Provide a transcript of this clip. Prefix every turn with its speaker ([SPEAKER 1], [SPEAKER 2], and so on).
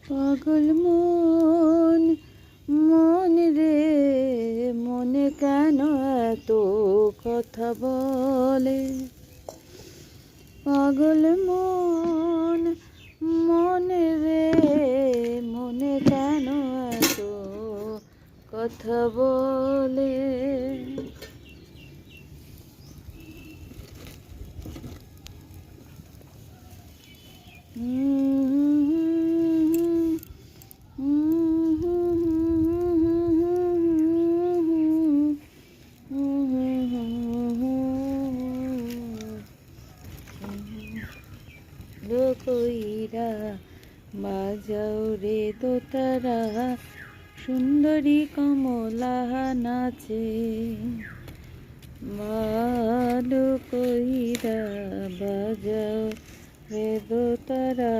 [SPEAKER 1] পাগল মন, মন রে মনে কেন এত কথা বলে? পাগল মন, মন রে মনে কেন এত কথা বলে? কইরা বাজাও রে দোতারা, সুন্দরী কমলা নাচে। ভালো কইরা বাজাও রে দোতারা,